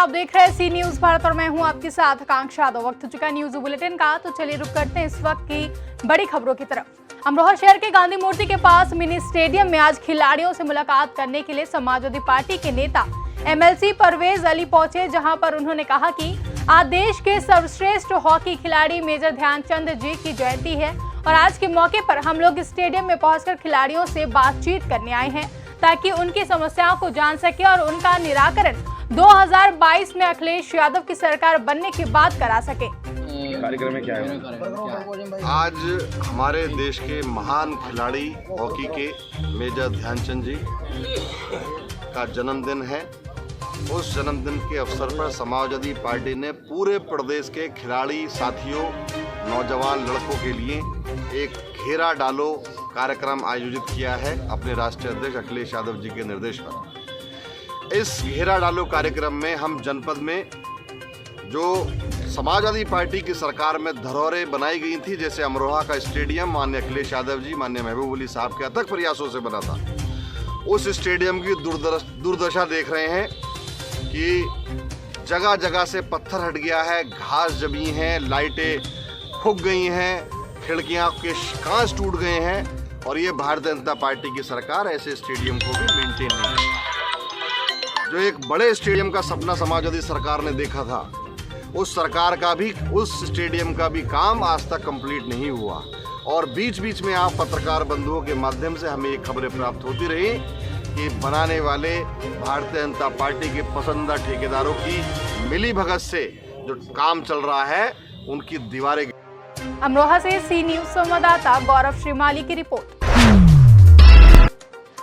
आप देख रहे हैं सी न्यूज भारत और मैं हूं आपके साथ आकांक्षा यादव। वक्त हो चुका न्यूज बुलेटिन का, तो चलिए रुक करते हैं इस वक्त की बड़ी खबरों की तरफ। अमरोहा शहर के गांधी मूर्ति के पास मिनी स्टेडियम में आज खिलाड़ियों से मुलाकात करने के लिए समाजवादी पार्टी के नेता MLC परवेज अली पहुंचे, जहां पर उन्होंने कहा कि आज देश के सर्वश्रेष्ठ हॉकी खिलाड़ी मेजर ध्यानचंद जी की जयंती है और आज के मौके पर हम लोग स्टेडियम में पहुंचकर खिलाड़ियों से बातचीत करने आए हैं ताकि उनकी समस्याओं को जान सके और उनका निराकरण 2022 में अखिलेश यादव की सरकार बनने के बाद करा सके। कार्यक्रम में क्या है? आज हमारे देश के महान खिलाड़ी हॉकी के मेजर ध्यानचंद जी का जन्मदिन है। उस जन्मदिन के अवसर पर समाजवादी पार्टी ने पूरे प्रदेश के खिलाड़ी साथियों, नौजवान लड़कों के लिए एक घेरा डालो कार्यक्रम आयोजित किया है अपने राष्ट्रीय अध्यक्ष अखिलेश यादव जी के निर्देश पर। इस घेरा डालो कार्यक्रम में हम जनपद में जो समाजवादी पार्टी की सरकार में धरोहरें बनाई गई थी, जैसे अमरोहा का स्टेडियम माननीय अखिलेश यादव जी, माननीय महबूब अली साहब के अथक प्रयासों से बना था, उस स्टेडियम की दुर्दशा देख रहे हैं कि जगह जगह से पत्थर हट गया है, घास जमी है, लाइटें फूक गई हैं, खिड़कियां के कांच टूट गए हैं और ये भारतीय जनता पार्टी की सरकार ऐसे स्टेडियम को भी मेंटेन नहीं करती। जो एक बड़े स्टेडियम का सपना समाजवादी सरकार ने देखा था, उस सरकार का भी, उस स्टेडियम का भी काम आज तक कंप्लीट नहीं हुआ और बीच बीच में आप पत्रकार बंधुओं के माध्यम से हमें ये खबरें प्राप्त होती रही कि बनाने वाले भारतीय जनता पार्टी के पसंदीदा ठेकेदारों की मिलीभगत से जो काम चल रहा है उनकी दीवारें। अमरोहा से सी न्यूज संवाददाता गौरव श्रीमाली की रिपोर्ट।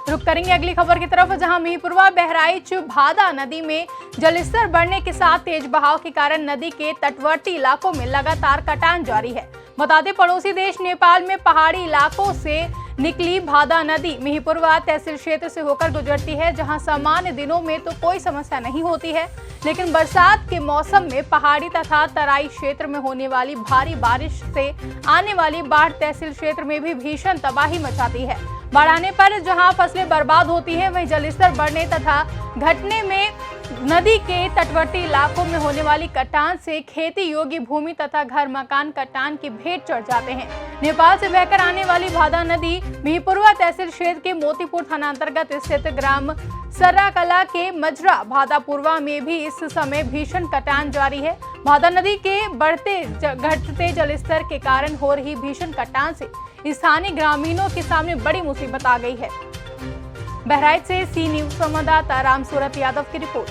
रुक करेंगे अगली खबर की तरफ, जहां मिहीपुरवा बहराइच भादा नदी में जलस्तर बढ़ने के साथ तेज बहाव के कारण नदी के तटवर्ती इलाकों में लगातार कटान जारी है। बता दें, पड़ोसी देश नेपाल में पहाड़ी इलाकों से निकली भादा नदी मिहीपुरवा तहसील क्षेत्र से होकर गुजरती है, जहां सामान्य दिनों में तो कोई समस्या नहीं होती है, लेकिन बरसात के मौसम में पहाड़ी तथा तराई क्षेत्र में होने वाली भारी बारिश से आने वाली बाढ़ तहसील क्षेत्र में भी भीषण तबाही मचाती है। बाढ़ आने पर जहां फसलें बर्बाद होती हैं, वहीं जलस्तर बढ़ने तथा घटने में नदी के तटवर्ती इलाकों में होने वाली कटान से खेती योग्य भूमि तथा घर मकान कटान की भेंट चढ़ जाते हैं। नेपाल से बहकर आने वाली भादा नदी मिहीपुरवा तहसील क्षेत्र के मोतीपुर थाना अंतर्गत स्थित ग्राम सर्राकला के मजरा भादापुरवा में भी इस समय भीषण कटान जारी है। भादा नदी के घटते जलस्तर के कारण हो रही भीषण कटान से स्थानीय ग्रामीणों के सामने बड़ी मुसीबत आ गई है। बहराइच से सी न्यूज संवाददाता रामसूरत यादव की रिपोर्ट।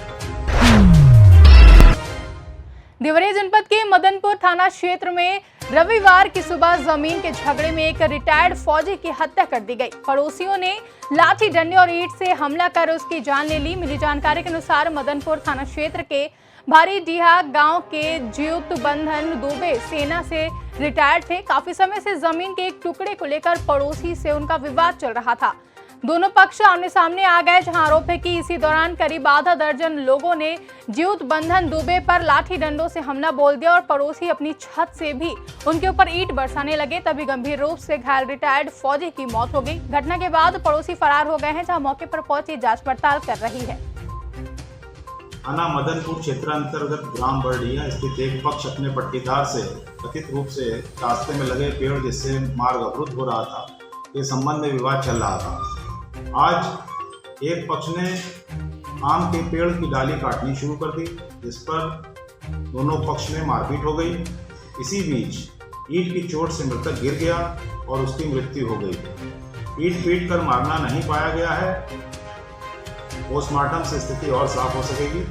देवरिया जनपद के मदनपुर थाना क्षेत्र में रविवार की सुबह जमीन के झगड़े में एक रिटायर्ड फौजी की हत्या कर दी गई। पड़ोसियों ने लाठी डंडे और ईंट से हमला कर उसकी जान ले ली। मिली जानकारी के अनुसार मदनपुर थाना क्षेत्र के भारी डीहा गांव के ज्योत बंधन दुबे सेना से रिटायर्ड थे। काफी समय से जमीन के एक टुकड़े को लेकर पड़ोसी से उनका विवाद चल रहा था। दोनों पक्ष आमने सामने आ गए, जहां आरोप है कि इसी दौरान करीब आधा दर्जन लोगों ने ज्योत बंधन दुबे पर लाठी डंडों से हमला बोल दिया और पड़ोसी अपनी छत से भी उनके ऊपर ईंट बरसाने लगे। तभी गंभीर रूप से घायल रिटायर्ड फौजी की मौत हो गई। घटना के बाद पड़ोसी फरार हो गए हैं, जहां मौके पर पहुंची जांच पड़ताल कर रही है। थाना मदनपुर क्षेत्र अंतर्गत ग्राम बरडिया स्थित एक पक्ष अपने पट्टीदार से कथित रूप से रास्ते में लगे पेड़ जिससे मार्ग अवरुद्ध हो रहा था, के संबंध में विवाद चल रहा था। आज एक पक्ष ने आम के पेड़ की डाली काटनी शुरू कर दी, जिस पर दोनों पक्ष में मारपीट हो गई। इसी बीच ईंट की चोट से मृतक गिर गया और उसकी मृत्यु हो गई। ईंट पीट कर मारना नहीं पाया गया है। पोस्टमार्टम से स्थिति और साफ हो सकेगी।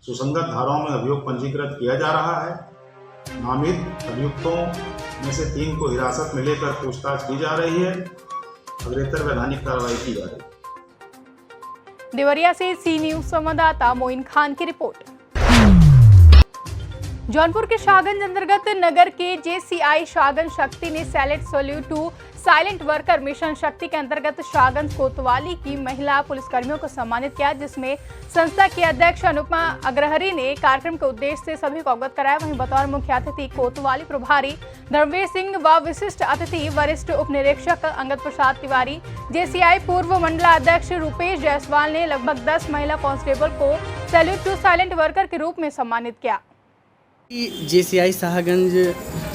सुसंगत धाराओं में अभियोग पंजीकृत किया जा रहा है। नामित अभियुक्तों में से 3 को हिरासत में लेकर पूछताछ की जा रही है। अग्रेतर वैधानिक कार्रवाई की जा रही है। देवरिया से सी न्यूज संवाददाता मोइन खान की रिपोर्ट। जौनपुर के शाहगंज अंतर्गत नगर के JCI शाहगंज शक्ति ने salute to silent worker mission Shakti के अंतर्गत शाहगंज कोतवाली की महिला पुलिसकर्मियों को सम्मानित किया, जिसमें संस्था की अध्यक्ष अनुपमा अग्रहरी ने कार्यक्रम के उद्देश्य से सभी को अवगत कराया। वहीं बतौर मुख्य अतिथि कोतवाली प्रभारी धर्मवीर सिंह व विशिष्ट अतिथि वरिष्ठ उप निरीक्षक अंगद प्रसाद तिवारी, JCI पूर्व मंडलाध्यक्ष रूपेश जायसवाल ने लगभग 10 महिला कांस्टेबल को सैल्यूट टू साइलेंट वर्कर के रूप में सम्मानित किया। JCI शाहगंज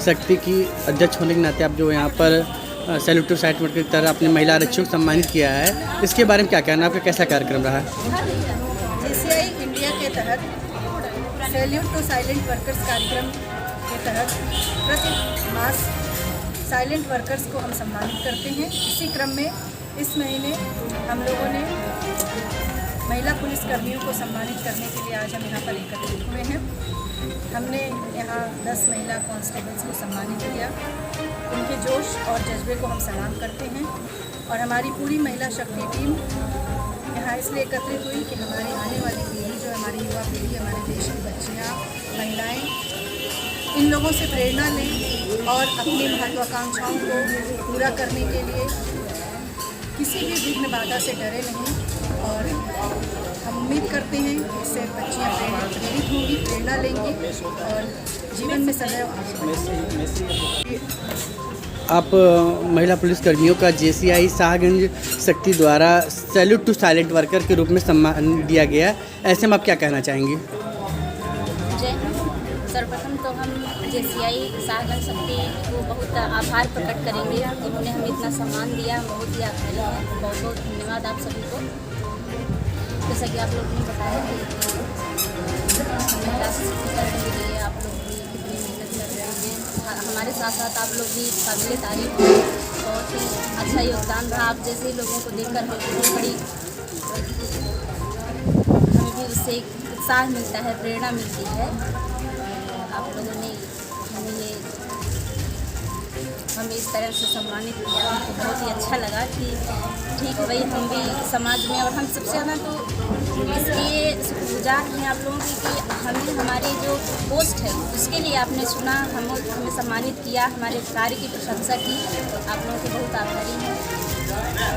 शक्ति की अध्यक्ष होने के नाते आप जो यहाँ पर सैल्यूट टू साइलेंट वर्कर की तरह अपने महिला आरक्षियों को सम्मानित किया है, इसके बारे में क्या कहना है? आपका कैसा कार्यक्रम रहा? JCI इंडिया के तहत सैल्यूट टू साइलेंट वर्कर्स कार्यक्रम के तहत प्रति मास साइलेंट वर्कर्स को हम सम्मानित करते हैं। इसी क्रम में इस महीने हम लोगों ने महिला पुलिस कर्मियों को सम्मानित करने के लिए आज हम यहाँ पर एकत्रित हुए हैं। हमने यहाँ 10 महिला कांस्टेबल्स को सम्मानित किया। उनके जोश और जज्बे को हम सलाम करते हैं और हमारी पूरी महिला शक्ति टीम यहाँ इसलिए एकत्रित हुई कि हमारी आने वाली पीढ़ी, जो हमारी युवा पीढ़ी, हमारे देश की बच्चियाँ, महिलाएँ, इन लोगों से प्रेरणा लें और अपनी महत्वाकांक्षाओं को पूरा करने के लिए किसी भी विघ्न बाधा से डरे नहीं। और हम उम्मीद करते हैं कि इससे बच्चियाँ प्रेरित होंगी, प्रेरणा लेंगी और जीवन में सदैव आगे। आप महिला पुलिस कर्मियों का JCI शाहगंज शक्ति द्वारा सैल्यूट टू साइलेंट वर्कर के रूप में सम्मान दिया गया, ऐसे में आप क्या कहना चाहेंगी? जय हिंद। सर्वप्रथम तो हम JCI शाहगंज शक्ति को बहुत आभार प्रकट करेंगे। उन्होंने हमें इतना सम्मान दिया, बहुत ही आभारी हैं। बहुत बहुत धन्यवाद आप सभी को। जैसा कि आप लोगों ने बताया कि महिला सशक्तिकरण के लिए आप लोग भी कितनी मेहनत कर रहे हैं, हमारे साथ साथ आप लोग भी काबिल तारीफ हैं। बहुत ही अच्छा योगदान रहा। आप जैसे लोगों को देखकर हमें बड़ी हमें भी उससे उत्साह मिलता है, प्रेरणा मिलती है। आप लोगों ने हमें इस तरह से सम्मानित किया, हमको बहुत ही अच्छा लगा कि ठीक भाई हम भी समाज में, और हम सबसे ज़्यादा तो इसलिए शुक्रगुजार हैं आप लोगों की कि हमें हमारी जो पोस्ट है उसके लिए आपने चुना, हमें सम्मानित किया, हमारे कार्य की प्रशंसा की। आप लोगों के बहुत आभारी हैं।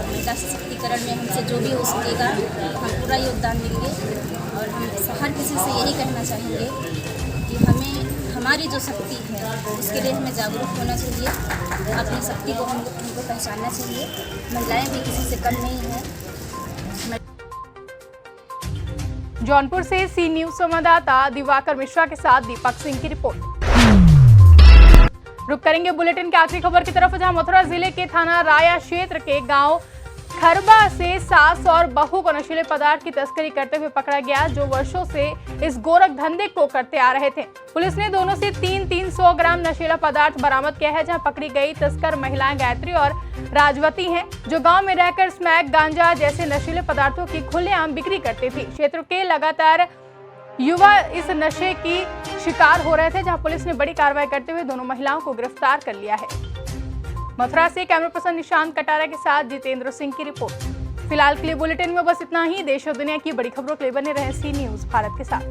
महिला सशक्तिकरण में हमसे जो भी हो सकेगा हम पूरा योगदान देंगे और हम हर किसी से यही कहना चाहेंगे कि हमें हमारी जो शक्ति है उसके लिए हमें जागरूक होना चाहिए, अपनी शक्ति को हमको पहचानना चाहिए। महिलाएं भी किसी से कम नहीं हैं। जौनपुर से सी न्यूज संवाददाता दिवाकर मिश्रा के साथ दीपक सिंह की रिपोर्ट। रुक करेंगे बुलेटिन के आखिरी खबर की तरफ, जहां मथुरा जिले के थाना राया क्षेत्र के गांव खरबा से सास और बहू को नशीले पदार्थ की तस्करी करते हुए पकड़ा गया, जो वर्षों से इस गोरख धंधे को करते आ रहे थे। पुलिस ने दोनों से 300 ग्राम नशीला पदार्थ बरामद किया है, जहां पकड़ी गई तस्कर महिलाएं गायत्री और राजवती हैं, जो गांव में रहकर स्मैक, गांजा जैसे नशीले पदार्थों की खुलेआम बिक्री करती थी। क्षेत्र के लगातार युवा इस नशे की शिकार हो रहे थे, जहां पुलिस ने बड़ी कार्रवाई करते हुए दोनों महिलाओं को गिरफ्तार कर लिया है। मथुरा से कैमरा पर्सन निशांत कटारा के साथ जितेंद्र सिंह की रिपोर्ट। फिलहाल के लिए बुलेटिन में बस इतना ही। देश और दुनिया की बड़ी खबरों के लिए बने रहें सी न्यूज भारत के साथ।